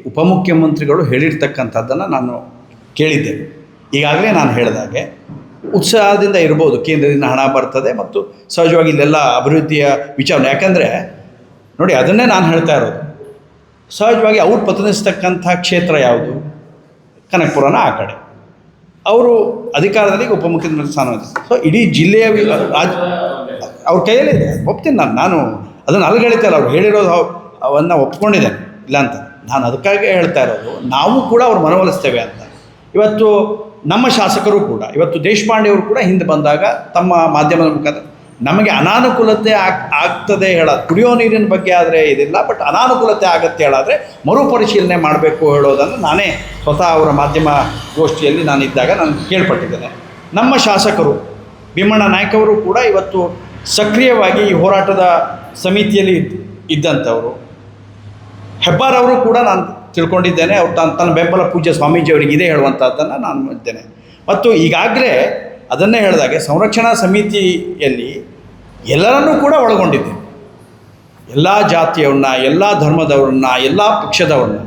ಉಪಮುಖ್ಯಮಂತ್ರಿಗಳು ಹೇಳಿರ್ತಕ್ಕಂಥದ್ದನ್ನು ನಾನು ಕೇಳಿದ್ದೇನೆ. ಈಗಾಗಲೇ ನಾನು ಹೇಳಿದಾಗೆ ಉತ್ಸಾಹದಿಂದ ಇರ್ಬೋದು, ಕೇಂದ್ರದಿಂದ ಹಣ ಬರ್ತದೆ ಮತ್ತು ಸಹಜವಾಗಿ ಇಲ್ಲೆಲ್ಲ ಅಭಿವೃದ್ಧಿಯ ವಿಚಾರ. ಯಾಕಂದರೆ ನೋಡಿ, ಅದನ್ನೇ ನಾನು ಹೇಳ್ತಾ ಇರೋದು. ಸಹಜವಾಗಿ ಅವ್ರು ಪ್ರತಿನಿಧಿಸ್ತಕ್ಕಂಥ ಕ್ಷೇತ್ರ ಯಾವುದು? ಕನಕಪುರನ ಆ ಕಡೆ. ಅವರು ಅಧಿಕಾರದಲ್ಲಿ ಉಪಮುಖ್ಯಮಂತ್ರಿ ಸ್ಥಾನ. ಸೊ ಇಡೀ ಜಿಲ್ಲೆಯ ಅವ್ರ ಕೈಯಲ್ಲಿದೆ, ಒಪ್ತೀನಿ ನಾನು ಅದನ್ನು ಅಲ್ಗಳಿತಲ್ಲ. ಅವ್ರು ಹೇಳಿರೋದು ಅವನ್ನು ಒಪ್ಕೊಂಡಿದ್ದೇನೆ, ಇಲ್ಲ ಅಂತ. ನಾನು ಅದಕ್ಕಾಗಿ ಹೇಳ್ತಾ ಇರೋದು, ನಾವು ಕೂಡ ಅವ್ರು ಮನವೊಲಿಸ್ತೇವೆ ಅಂತ. ಇವತ್ತು ನಮ್ಮ ಶಾಸಕರು ಕೂಡ, ಇವತ್ತು ದೇಶಪಾಂಡೆಯವರು ಕೂಡ ಹಿಂದೆ ಬಂದಾಗ ತಮ್ಮ ಮಾಧ್ಯಮದ ಮುಖಾಂತರ ನಮಗೆ ಅನಾನುಕೂಲತೆ ಆಗ್ತದೆ ಹೇಳೋದು, ಕುಡಿಯೋ ನೀರಿನ ಬಗ್ಗೆ ಆದರೆ ಇದಿಲ್ಲ, ಬಟ್ ಅನಾನುಕೂಲತೆ ಆಗುತ್ತೆ ಹೇಳಾದರೆ ಮರುಪರಿಶೀಲನೆ ಮಾಡಬೇಕು ಹೇಳೋದನ್ನು ನಾನೇ ಸ್ವತಃ ಅವರ ಮಾಧ್ಯಮ ಗೋಷ್ಠಿಯಲ್ಲಿ ನಾನಿದ್ದಾಗ ನಾನು ಕೇಳ್ಪಟ್ಟಿದ್ದೇನೆ. ನಮ್ಮ ಶಾಸಕರು ಭೀಮಣ್ಣ ನಾಯ್ಕ ಅವರು ಕೂಡ ಇವತ್ತು ಸಕ್ರಿಯವಾಗಿ ಈ ಹೋರಾಟದ ಸಮಿತಿಯಲ್ಲಿ ಇದ್ದಂಥವರು. ಹೆಬ್ಬಾರ್ ಅವರು ಕೂಡ ನಾನು ತಿಳ್ಕೊಂಡಿದ್ದೇನೆ, ಅವ್ರು ತನ್ನ ಬೆಂಬಲ ಪೂಜ್ಯ ಸ್ವಾಮೀಜಿಯವರಿಗೆ ಇದೇ ಹೇಳುವಂಥದ್ದನ್ನು ನಾನು ಇದ್ದೇನೆ. ಮತ್ತು ಈಗಾಗಲೇ ಅದನ್ನೇ ಹೇಳಿದಾಗೆ ಸಂರಕ್ಷಣಾ ಸಮಿತಿಯಲ್ಲಿ ಎಲ್ಲರನ್ನೂ ಕೂಡ ಒಳಗೊಂಡಿದ್ದೇನೆ, ಎಲ್ಲ ಜಾತಿಯವ್ರನ್ನ, ಎಲ್ಲ ಧರ್ಮದವ್ರನ್ನ, ಎಲ್ಲ ಪಕ್ಷದವ್ರನ್ನ.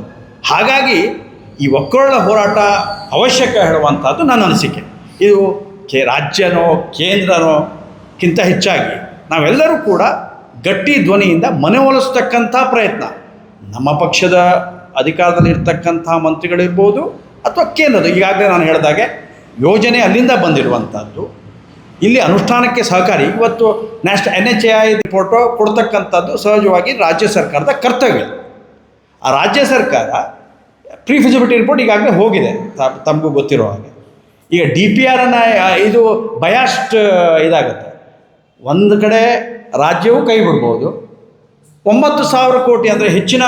ಹಾಗಾಗಿ ಈ ಒಕ್ಕೂಟ ಹೋರಾಟ ಅವಶ್ಯಕ ಹೇಳುವಂಥದ್ದು ನನ್ನ ಅನಿಸಿಕೆ. ಇದು ರಾಜ್ಯನೋ ಕೇಂದ್ರನೋಕ್ಕಿಂತ ಹೆಚ್ಚಾಗಿ ನಾವೆಲ್ಲರೂ ಕೂಡ ಗಟ್ಟಿ ಧ್ವನಿಯಿಂದ ಮನವೊಲಿಸ್ತಕ್ಕಂಥ ಪ್ರಯತ್ನ, ನಮ್ಮ ಪಕ್ಷದ ಅಧಿಕಾರದಲ್ಲಿರ್ತಕ್ಕಂಥ ಮಂತ್ರಿಗಳಿರ್ಬೋದು ಅಥವಾ ಕೇಂದ್ರದ, ಈಗಾಗಲೇ ನಾನು ಹೇಳಿದಾಗೆ ಯೋಜನೆ ಅಲ್ಲಿಂದ ಬಂದಿರುವಂಥದ್ದು, ಇಲ್ಲಿ ಅನುಷ್ಠಾನಕ್ಕೆ ಸಹಕಾರಿ. ಇವತ್ತು NHAI ರಿಪೋರ್ಟು ಕೊಡ್ತಕ್ಕಂಥದ್ದು ಸಹಜವಾಗಿ ರಾಜ್ಯ ಸರ್ಕಾರದ ಕರ್ತವ್ಯ. ಆ ರಾಜ್ಯ ಸರ್ಕಾರ ಪ್ರೀ ಫಿಸಿಬಿಲಿಟಿ ರಿಪೋರ್ಟ್ ಈಗಾಗಲೇ ಹೋಗಿದೆ, ತಮಗೂ ಗೊತ್ತಿರೋ ಹಾಗೆ. ಈಗ DPR ಇದು ಬಯಾಸ್ಡ್ ಇದಾಗುತ್ತೆ. ಒಂದು ಕಡೆ ರಾಜ್ಯವು ಕೈ ಬಿಡ್ಬೋದು, 9,000 ಕೋಟಿ ಅಂದರೆ ಹೆಚ್ಚಿನ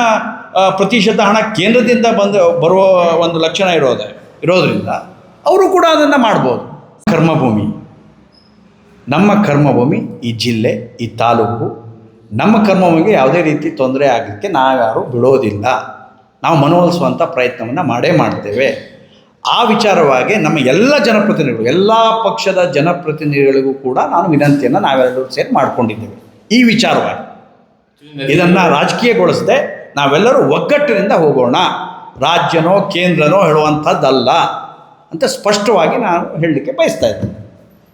ಪ್ರತಿಶತ ಹಣ ಕೇಂದ್ರದಿಂದ ಬರುವ ಒಂದು ಲಕ್ಷಣ ಇರೋದ್ರಿಂದ ಅವರು ಕೂಡ ಅದನ್ನು ಮಾಡ್ಬೋದು. ಕರ್ಮಭೂಮಿ, ನಮ್ಮ ಕರ್ಮಭೂಮಿ ಈ ಜಿಲ್ಲೆ, ಈ ತಾಲೂಕು, ನಮ್ಮ ಕರ್ಮಭೂಮಿಗೆ ಯಾವುದೇ ರೀತಿ ತೊಂದರೆ ಆಗಲಿಕ್ಕೆ ನಾವ್ಯಾರು ಬಿಡೋದಿಲ್ಲ. ನಾವು ಮನವೊಲಿಸುವಂಥ ಪ್ರಯತ್ನವನ್ನು ಮಾಡೇ ಮಾಡ್ತೇವೆ. ಆ ವಿಚಾರವಾಗಿ ನಮ್ಮ ಎಲ್ಲ ಜನಪ್ರತಿನಿಧಿಗಳು, ಎಲ್ಲ ಪಕ್ಷದ ಜನಪ್ರತಿನಿಧಿಗಳಿಗೂ ಕೂಡ ನಾನು ವಿನಂತಿಯನ್ನು ನಾವೆಲ್ಲರೂ ಸೇರಿ ಮಾಡಿಕೊಂಡಿದ್ದೇವೆ. ಈ ವಿಚಾರವಾಗಿ ಇದನ್ನು ರಾಜಕೀಯಗೊಳಿಸದೆ ನಾವೆಲ್ಲರೂ ಒಗ್ಗಟ್ಟಿನಿಂದ ಹೋಗೋಣ, ರಾಜ್ಯನೋ ಕೇಂದ್ರನೋ ಹೇಳುವಂಥದ್ದಲ್ಲ ಅಂತ ಸ್ಪಷ್ಟವಾಗಿ ನಾನು ಹೇಳಲಿಕ್ಕೆ ಬಯಸ್ತಾ ಇದ್ದೇನೆ.